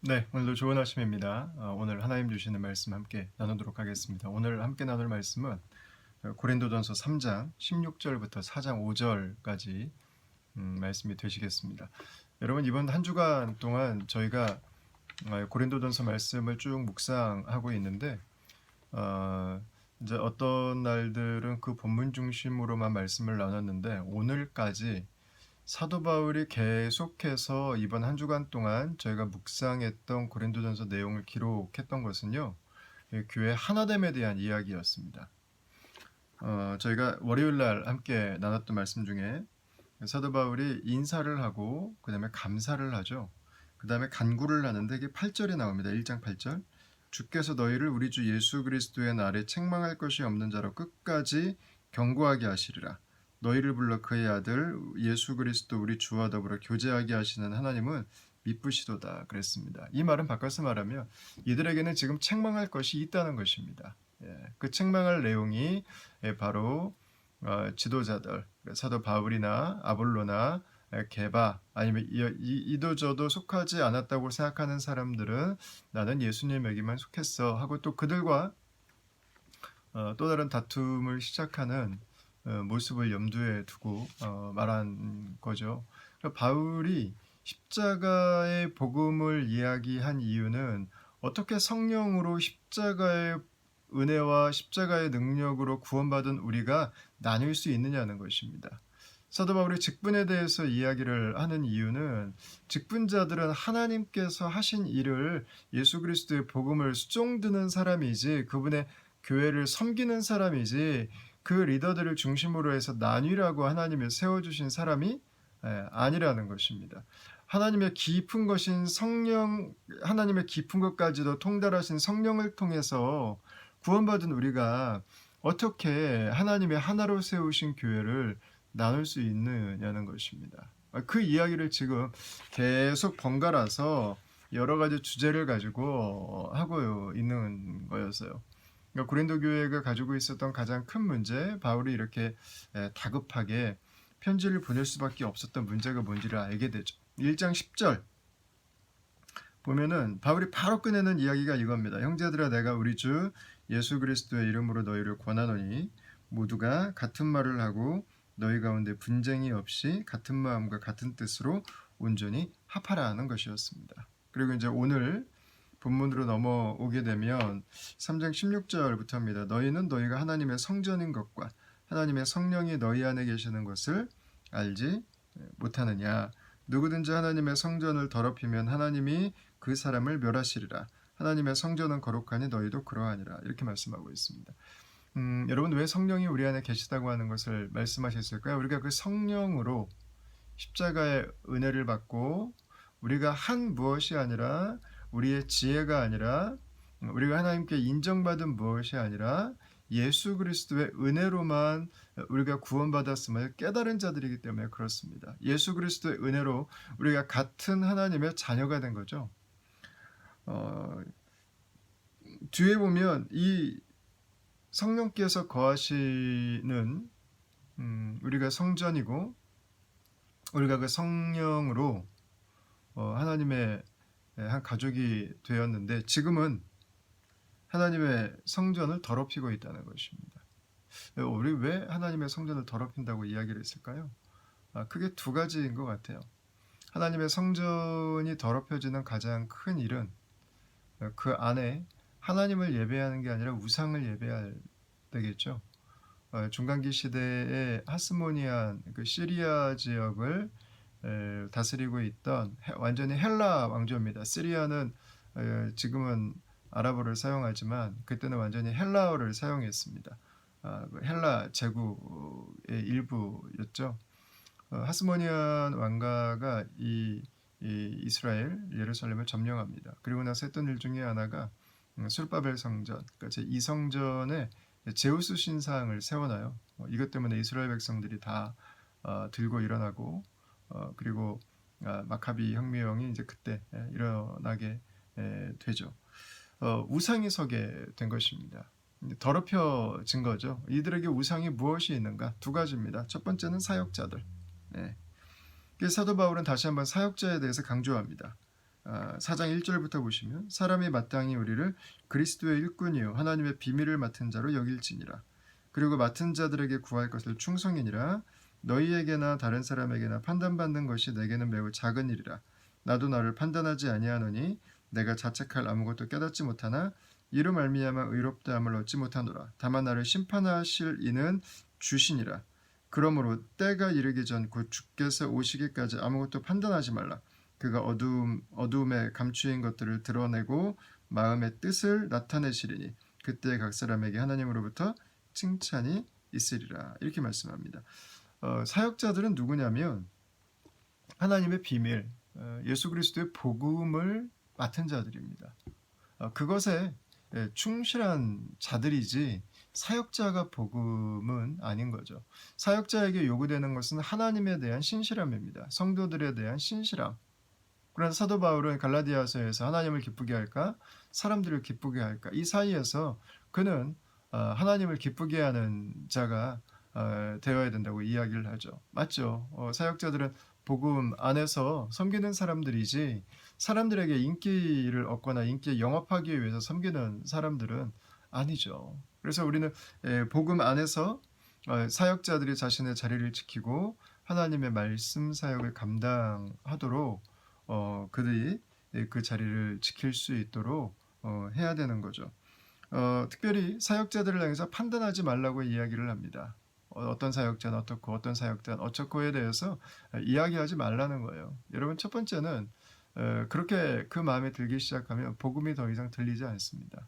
네, 오늘도 좋은 아침입니다. 오늘 하나님 주시는 말씀 함께 나누도록 하겠습니다. 오늘 함께 나눌 말씀은 고린도전서 3장 16절부터 4장 5절까지 말씀이 되시겠습니다. 여러분, 이번 한 주간 동안 저희가 고린도전서 말씀을 쭉 묵상하고 있는데 이제 어떤 날들은 그 본문 중심으로만 말씀을 나눴는데, 오늘까지 사도 바울이 계속해서 이번 한 주간 동안 저희가 묵상했던 고린도전서 내용을 기록했던 것은요, 교회 하나됨에 대한 이야기였습니다. 저희가 월요일 날 함께 나눴던 말씀 중에 사도 바울이 인사를 하고 그 다음에 감사를 하죠. 그 다음에 간구를 하는데 이게 8절에 나옵니다. 1장 8절. 주께서 너희를 우리 주 예수 그리스도의 날에 책망할 것이 없는 자로 끝까지 경고하게 하시리라. 너희를 불러 그의 아들 예수 그리스도 우리 주와 더불어 교제하게 하시는 하나님은 미쁘시도다 그랬습니다. 이 말은 바꿔서 말하면 이들에게는 지금 책망할 것이 있다는 것입니다. 그 책망할 내용이 바로 지도자들, 사도 바울이나 아볼로나 게바, 아니면 이도저도 속하지 않았다고 생각하는 사람들은 나는 예수님에게만 속했어 하고 또 그들과 또 다른 다툼을 시작하는 모습을 염두에 두고 말한 거죠. 그러니까 바울이 십자가의 복음을 이야기한 이유는 어떻게 성령으로 십자가의 은혜와 십자가의 능력으로 구원받은 우리가 나뉠 수 있느냐는 것입니다. 사도 바울이 직분에 대해서 이야기를 하는 이유는 직분자들은 하나님께서 하신 일을 예수 그리스도의 복음을 수종드는 사람이지 그분의 교회를 섬기는 사람이지 그 리더들을 중심으로 해서 나뉘라고 하나님이 세워주신 사람이 아니라는 것입니다. 하나님의 깊은 것인 성령, 하나님의 깊은 것까지도 통달하신 성령을 통해서 구원받은 우리가 어떻게 하나님의 하나로 세우신 교회를 나눌 수 있느냐는 것입니다. 그 이야기를 지금 계속 번갈아서 여러 가지 주제를 가지고 하고 있는 거였어요. 그러니까 고린도 교회가 가지고 있었던 가장 큰 문제, 바울이 이렇게 다급하게 편지를 보낼 수밖에 없었던 문제가 뭔지를 알게 되죠. 1장 10절 보면은 바울이 바로 꺼내는 이야기가 이겁니다. 형제들아, 내가 우리 주 예수 그리스도의 이름으로 너희를 권하노니 모두가 같은 말을 하고 너희 가운데 분쟁이 없이 같은 마음과 같은 뜻으로 온전히 합하라 하는 것이었습니다. 그리고 이제 오늘 본문으로 넘어오게 되면 3장 16절부터입니다. 너희는 너희가 하나님의 성전인 것과 하나님의 성령이 너희 안에 계시는 것을 알지 못하느냐. 누구든지 하나님의 성전을 더럽히면 하나님이 그 사람을 멸하시리라. 하나님의 성전은 거룩하니 너희도 그러하니라. 이렇게 말씀하고 있습니다. 여러분, 왜 성령이 우리 안에 계시다고 하는 것을 말씀하셨을까요? 우리가 그 성령으로 십자가의 은혜를 받고 우리가 한 무엇이 아니라 우리의 지혜가 아니라 우리가 하나님께 인정받은 무엇이 아니라 예수 그리스도의 은혜로만 우리가 구원받았음을 깨달은 자들이기 때문에 그렇습니다. 예수 그리스도의 은혜로 우리가 같은 하나님의 자녀가 된 거죠. 뒤에 보면 이 성령께서 거하시는 우리가 성전이고 우리가 그 성령으로 하나님의 한 가족이 되었는데 지금은 하나님의 성전을 더럽히고 있다는 것입니다. 우리 왜 하나님의 성전을 더럽힌다고 이야기를 했을까요? 크게 두 가지인 것 같아요. 하나님의 성전이 더럽혀지는 가장 큰 일은 그 안에 하나님을 예배하는 게 아니라 우상을 예배할 때겠죠. 중간기 시대에 하스모니안 그 시리아 지역을 다스리고 있던 완전히 헬라 왕조입니다. 시리아는 지금은 아랍어를 사용하지만 그때는 완전히 헬라어를 사용했습니다. 헬라 제국의 일부였죠. 하스모니안 왕가가 이 이스라엘 예루살렘을 점령합니다. 그리고 나서 했던 일 중에 하나가 술바벨 성전, 그러니까 제2성전에 제우스 신상을 세워놔요. 이것 때문에 이스라엘 백성들이 다 들고 일어나고 그리고 마카비 혁명이 이제 그때 일어나게 되죠. 우상이 서게 된 것입니다. 더럽혀진 거죠. 이들에게 우상이 무엇이 있는가? 두 가지입니다. 첫 번째는 사역자들. 사도 바울은 다시 한번 사역자에 대해서 강조합니다. 4장 1절부터 보시면 사람이 마땅히 우리를 그리스도의 일꾼이요 하나님의 비밀을 맡은 자로 여길지니라. 그리고 맡은 자들에게 구할 것을 충성이니라. 너희에게나 다른 사람에게나 판단받는 것이 내게는 매우 작은 일이라. 나도 나를 판단하지 아니하노니 내가 자책할 아무것도 깨닫지 못하나 이로 말미암아 의롭다함을 얻지 못하노라. 다만 나를 심판하실 이는 주시니라. 그러므로 때가 이르기 전 곧 주께서 오시기까지 아무것도 판단하지 말라. 그가 어두움에 감추인 것들을 드러내고 마음의 뜻을 나타내시리니 그때 각 사람에게 하나님으로부터 칭찬이 있으리라. 이렇게 말씀합니다. 사역자들은 누구냐면 하나님의 비밀, 예수 그리스도의 복음을 맡은 자들입니다. 그것에 충실한 자들이지 사역자가 복음은 아닌 거죠. 사역자에게 요구되는 것은 하나님에 대한 신실함입니다. 성도들에 대한 신실함. 그래서 사도 바울은 갈라디아서에서 하나님을 기쁘게 할까 사람들을 기쁘게 할까 이 사이에서 그는 하나님을 기쁘게 하는 자가 되어야 된다고 이야기를 하죠. 맞죠? 사역자들은 복음 안에서 섬기는 사람들이지 사람들에게 인기를 얻거나 인기에 영업하기 위해서 섬기는 사람들은 아니죠. 그래서 우리는 복음 안에서 사역자들이 자신의 자리를 지키고 하나님의 말씀 사역을 감당하도록 그들이 그 자리를 지킬 수 있도록 해야 되는 거죠. 특별히 사역자들을 향해서 판단하지 말라고 이야기를 합니다. 어떤 사역자는 어떻고 어떤 사역자는 어쩌고에 대해서 이야기하지 말라는 거예요. 여러분 첫 번째는 그렇게 그 마음에 들기 시작하면 복음이 더 이상 들리지 않습니다.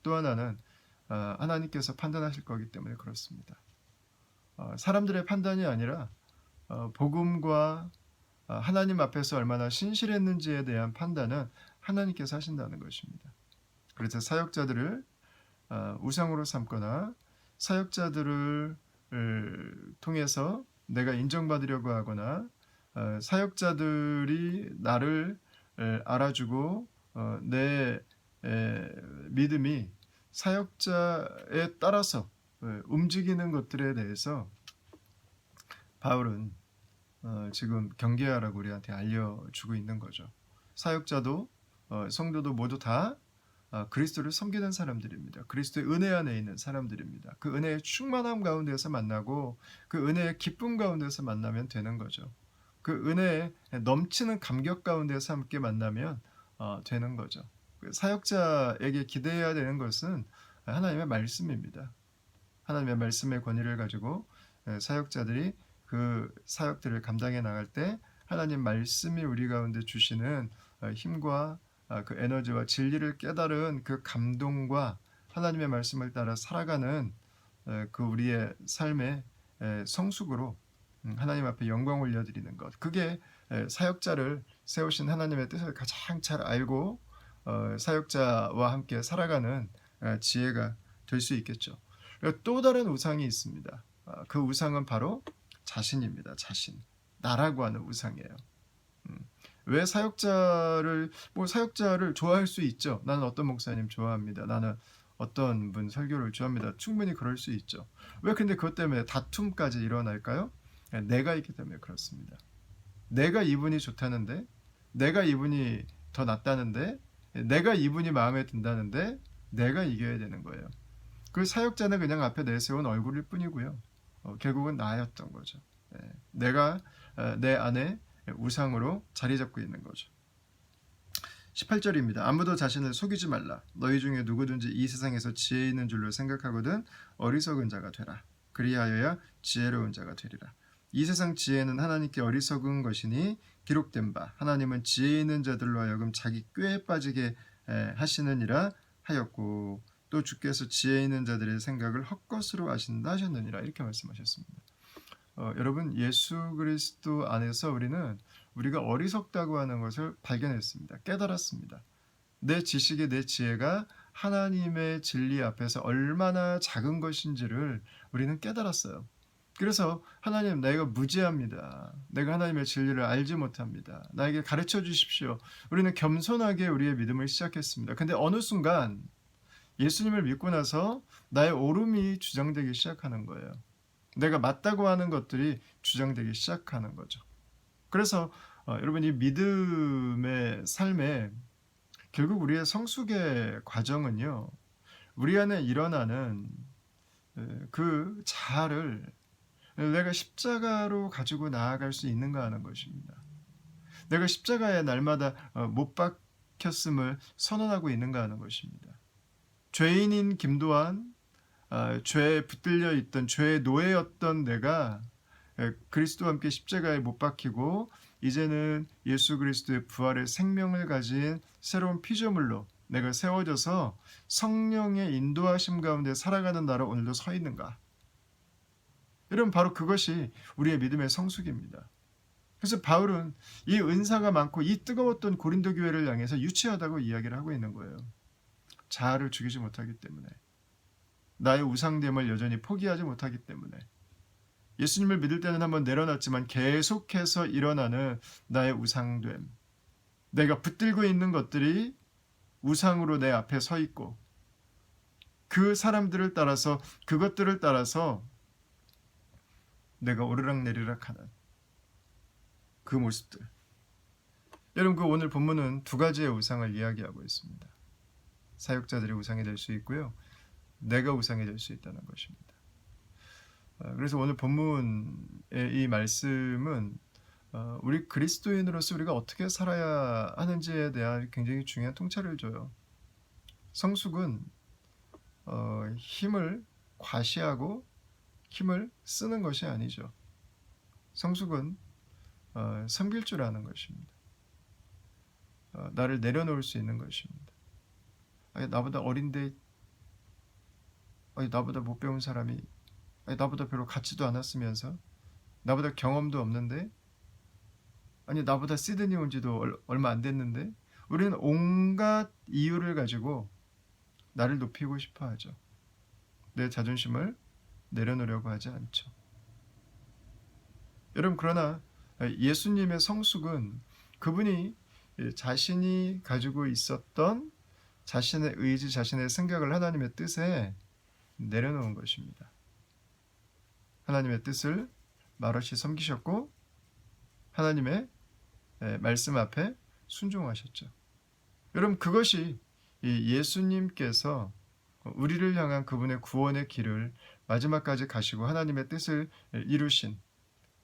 또 하나는 하나님께서 판단하실 거기 때문에 그렇습니다. 사람들의 판단이 아니라 복음과 하나님 앞에서 얼마나 신실했는지에 대한 판단은 하나님께서 하신다는 것입니다. 그래서 사역자들을 우상으로 삼거나 사역자들을 통해서 내가 인정받으려고 하거나 사역자들이 나를 알아주고 내 믿음이 사역자에 따라서 움직이는 것들에 대해서 바울은 지금 경계하라고 우리한테 알려주고 있는 거죠. 사역자도 성도도 모두 다 그리스도를 섬기는 사람들입니다. 그리스도의 은혜 안에 있는 사람들입니다. 그 은혜의 충만함 가운데서 만나고 그 은혜의 기쁨 가운데서 만나면 되는 거죠. 그 은혜의 넘치는 감격 가운데서 함께 만나면 되는 거죠. 사역자에게 기대해야 되는 것은 하나님의 말씀입니다. 하나님의 말씀의 권위를 가지고 사역자들이 그 사역들을 감당해 나갈 때 하나님 말씀이 우리 가운데 주시는 힘과 그 에너지와 진리를 깨달은 그 감동과 하나님의 말씀을 따라 살아가는 그 우리의 삶의 성숙으로 하나님 앞에 영광 올려드리는 것. 그게 사역자를 세우신 하나님의 뜻을 가장 잘 알고 사역자와 함께 살아가는 지혜가 될 수 있겠죠. 또 다른 우상이 있습니다. 그 우상은 바로 자신입니다. 자신. 나라고 하는 우상이에요. 왜 사역자를 좋아할 수 있죠. 나는 어떤 목사님 좋아합니다. 나는 어떤 분 설교를 좋아합니다. 충분히 그럴 수 있죠. 왜 근데 그것 때문에 다툼까지 일어날까요? 내가 있기 때문에 그렇습니다. 내가 이분이 좋다는데, 내가 이분이 더 낫다는데, 내가 이분이 마음에 든다는데 내가 이겨야 되는 거예요. 그 사역자는 그냥 앞에 내세운 얼굴일 뿐이고요. 결국은 나였던 거죠. 내가 내 안에 우상으로 자리 잡고 있는 거죠. 18절입니다. 아무도 자신을 속이지 말라. 너희 중에 누구든지 이 세상에서 지혜 있는 줄로 생각하거든 어리석은 자가 되라. 그리하여야 지혜로운 자가 되리라. 이 세상 지혜는 하나님께 어리석은 것이니 기록된 바 하나님은 지혜 있는 자들로 하여금 자기 꾀에 빠지게 하시느니라 하였고 또 주께서 지혜 있는 자들의 생각을 헛것으로 아신다 하셨느니라. 이렇게 말씀하셨습니다. 여러분 예수 그리스도 안에서 우리가 어리석다고 하는 것을 발견했습니다. 깨달았습니다. 내 지식이 내 지혜가 하나님의 진리 앞에서 얼마나 작은 것인지를 우리는 깨달았어요. 그래서 하나님 내가 무지합니다. 내가 하나님의 진리를 알지 못합니다. 나에게 가르쳐 주십시오. 우리는 겸손하게 우리의 믿음을 시작했습니다. 근데 어느 순간 예수님을 믿고 나서 나의 옳음이 주장되기 시작하는 거예요. 내가 맞다고 하는 것들이 주장되기 시작하는 거죠. 그래서 여러분 이 믿음의 삶에 결국 우리의 성숙의 과정은요. 우리 안에 일어나는 그 자아를 내가 십자가로 가지고 나아갈 수 있는가 하는 것입니다. 내가 십자가에 날마다 못 박혔음을 선언하고 있는가 하는 것입니다. 죄인인 김도한, 죄에 붙들려 있던 죄의 노예였던 내가 그리스도와 함께 십자가에 못 박히고 이제는 예수 그리스도의 부활의 생명을 가진 새로운 피조물로 내가 세워져서 성령의 인도하심 가운데 살아가는 나로 오늘도 서 있는가? 여러분 바로 그것이 우리의 믿음의 성숙입니다. 그래서 바울은 이 은사가 많고 이 뜨거웠던 고린도 교회를 향해서 유치하다고 이야기를 하고 있는 거예요. 자아를 죽이지 못하기 때문에, 나의 우상됨을 여전히 포기하지 못하기 때문에, 예수님을 믿을 때는 한번 내려놨지만 계속해서 일어나는 나의 우상됨, 내가 붙들고 있는 것들이 우상으로 내 앞에 서 있고 그 사람들을 따라서 그것들을 따라서 내가 오르락내리락하는 그 모습들. 여러분 그 오늘 본문은 두 가지의 우상을 이야기하고 있습니다. 사역자들이 우상이 될 수 있고요. 내가 우상이 될 수 있다는 것입니다. 그래서 오늘 본문의 이 말씀은 우리 그리스도인으로서 우리가 어떻게 살아야 하는지에 대한 굉장히 중요한 통찰을 줘요. 성숙은 힘을 과시하고 힘을 쓰는 것이 아니죠. 성숙은 섬길 줄 아는 것입니다. 나를 내려놓을 수 있는 것입니다. 아니, 나보다 어린데, 아니, 나보다 못 배운 사람이, 아니, 나보다 별로 같지도 않았으면서, 나보다 경험도 없는데, 아니 나보다 시드니 온 지도 얼마 안 됐는데, 우리는 온갖 이유를 가지고 나를 높이고 싶어 하죠. 내 자존심을 내려놓으려고 하지 않죠. 여러분 그러나 예수님의 성숙은 그분이 자신이 가지고 있었던 자신의 의지, 자신의 생각을 하나님의 뜻에 내려놓은 것입니다. 하나님의 뜻을 말없이 섬기셨고 하나님의 말씀 앞에 순종하셨죠. 여러분 그것이 예수님께서 우리를 향한 그분의 구원의 길을 마지막까지 가시고 하나님의 뜻을 이루신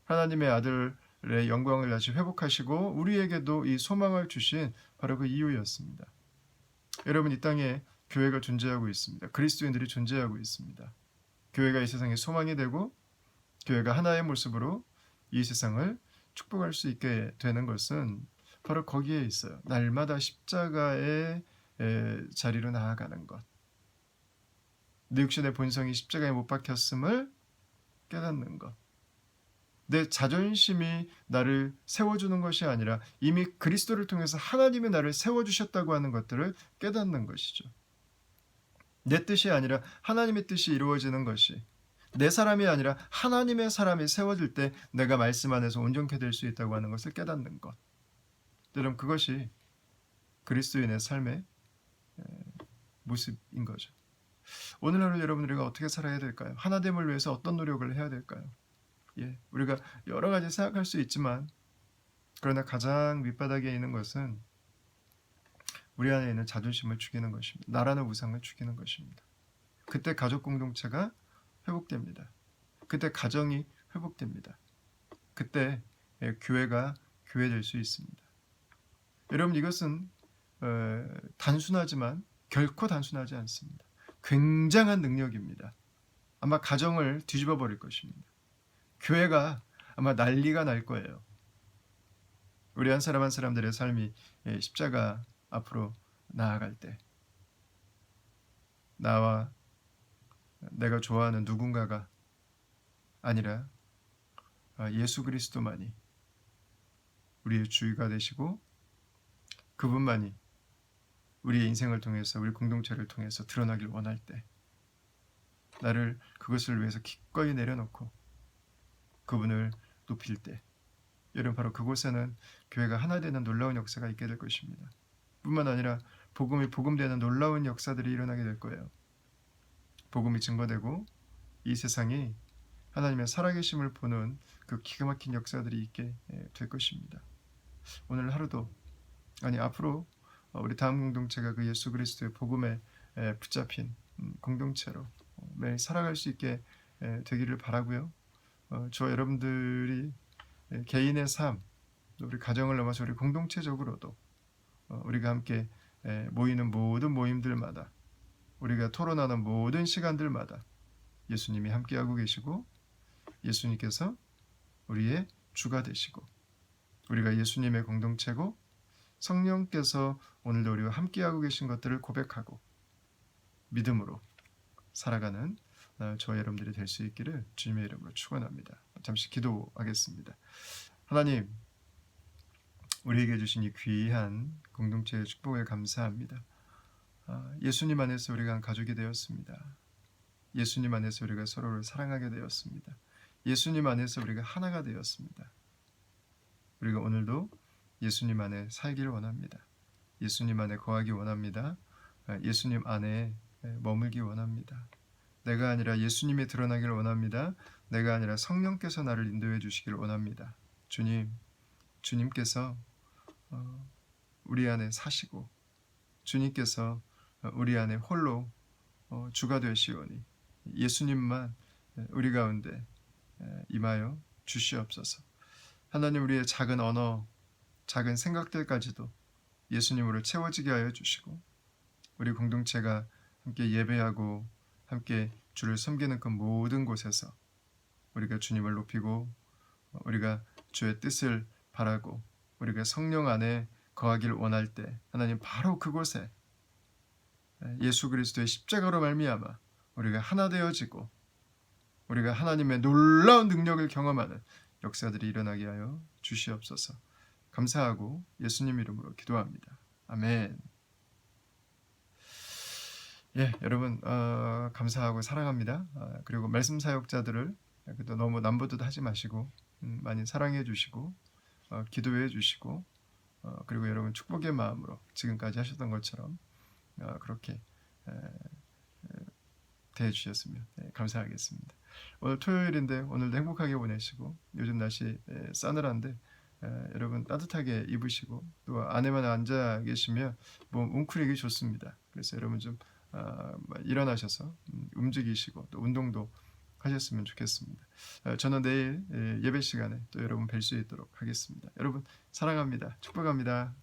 하나님의 아들의 영광을 다시 회복하시고 우리에게도 이 소망을 주신 바로 그 이유였습니다. 여러분 이 땅에 교회가 존재하고 있습니다. 그리스도인들이 존재하고 있습니다. 교회가 이 세상의 소망이 되고 교회가 하나의 모습으로 이 세상을 축복할 수 있게 되는 것은 바로 거기에 있어요. 날마다 십자가의 자리로 나아가는 것. 내 육신의 본성이 십자가에 못 박혔음을 깨닫는 것. 내 자존심이 나를 세워주는 것이 아니라 이미 그리스도를 통해서 하나님이 나를 세워주셨다고 하는 것들을 깨닫는 것이죠. 내 뜻이 아니라 하나님의 뜻이 이루어지는 것이, 내 사람이 아니라 하나님의 사람이 세워질 때 내가 말씀 안에서 온전케 될 수 있다고 하는 것을 깨닫는 것. 여러분 그것이 그리스도인의 삶의 모습인 거죠. 오늘 하루 여러분 우리가 어떻게 살아야 될까요? 하나됨을 위해서 어떤 노력을 해야 될까요? 우리가 여러 가지 생각할 수 있지만 그러나 가장 밑바닥에 있는 것은 우리 안에 있는 자존심을 죽이는 것입니다. 나라는 우상을 죽이는 것입니다. 그때 가족 공동체가 회복됩니다. 그때 가정이 회복됩니다. 그때 교회가 교회될 수 있습니다. 여러분 이것은 단순하지만 결코 단순하지 않습니다. 굉장한 능력입니다. 아마 가정을 뒤집어 버릴 것입니다. 교회가 아마 난리가 날 거예요. 우리 한 사람 한 사람들의 삶이 십자가 앞으로 나아갈 때 나와 내가 좋아하는 누군가가 아니라 예수 그리스도만이 우리의 주의가 되시고 그분만이 우리의 인생을 통해서 우리 공동체를 통해서 드러나길 원할 때 나를 그것을 위해서 기꺼이 내려놓고 그분을 높일 때 여러분 바로 그곳에는 교회가 하나 되는 놀라운 역사가 있게 될 것입니다. 뿐만 아니라 복음이 복음되는 놀라운 역사들이 일어나게 될 거예요. 복음이 증거되고 이 세상이 하나님의 살아계심을 보는 그 기가 막힌 역사들이 있게 될 것입니다. 오늘 하루도 아니 앞으로 우리 다음 공동체가 그 예수 그리스도의 복음에 붙잡힌 공동체로 매일 살아갈 수 있게 되기를 바라고요. 저와 여러분들이 개인의 삶, 또 우리 가정을 넘어서 우리 공동체적으로도 우리가 함께 모이는 모든 모임들마다 우리가 토론하는 모든 시간들마다 예수님이 함께하고 계시고 예수님께서 우리의 주가 되시고 우리가 예수님의 공동체고 성령께서 오늘도 우리와 함께하고 계신 것들을 고백하고 믿음으로 살아가는 저와 여러분들이 될 수 있기를 주님의 이름으로 축원합니다. 잠시 기도하겠습니다. 하나님, 우리에게 주신 이 귀한 공동체의 축복을 감사합니다. 예수님 안에서 우리가 한 가족이 되었습니다. 예수님 안에서 우리가 서로를 사랑하게 되었습니다. 예수님 안에서 우리가 하나가 되었습니다. 우리가 오늘도 예수님 안에 살기를 원합니다. 예수님 안에 거하기 원합니다. 예수님 안에 머물기 원합니다. 내가 아니라 예수님이 드러나기를 원합니다. 내가 아니라 성령께서 나를 인도해 주시기를 원합니다. 주님께서 우리 안에 사시고 주님께서 우리 안에 홀로 주가 되시오니 예수님만 우리 가운데 임하여 주시옵소서. 하나님, 우리의 작은 언어, 작은 생각들까지도 예수님으로 채워지게 하여 주시고 우리 공동체가 함께 예배하고 함께 주를 섬기는 그 모든 곳에서 우리가 주님을 높이고 우리가 주의 뜻을 바라고 우리가 성령 안에 거하기를 원할 때 하나님 바로 그곳에 예수 그리스도의 십자가로 말미암아 우리가 하나 되어지고 우리가 하나님의 놀라운 능력을 경험하는 역사들이 일어나게 하여 주시옵소서. 감사하고 예수님 이름으로 기도합니다. 아멘. 여러분 감사하고 사랑합니다. 그리고 말씀 사역자들을 그래도 너무 남부듯 하지 마시고 많이 사랑해 주시고 기도해 주시고 그리고 여러분 축복의 마음으로 지금까지 하셨던 것처럼 그렇게 대해 주셨으면 감사하겠습니다. 오늘 토요일인데 오늘도 행복하게 보내시고 요즘 날씨 싸늘한데 여러분 따뜻하게 입으시고 또 안에만 앉아 계시면 몸 웅크리기 좋습니다. 그래서 여러분 좀 일어나셔서 움직이시고 또 운동도 하셨으면 좋겠습니다. 저는 내일 예배 시간에 또 여러분 뵐 수 있도록 하겠습니다. 여러분 사랑합니다. 축복합니다.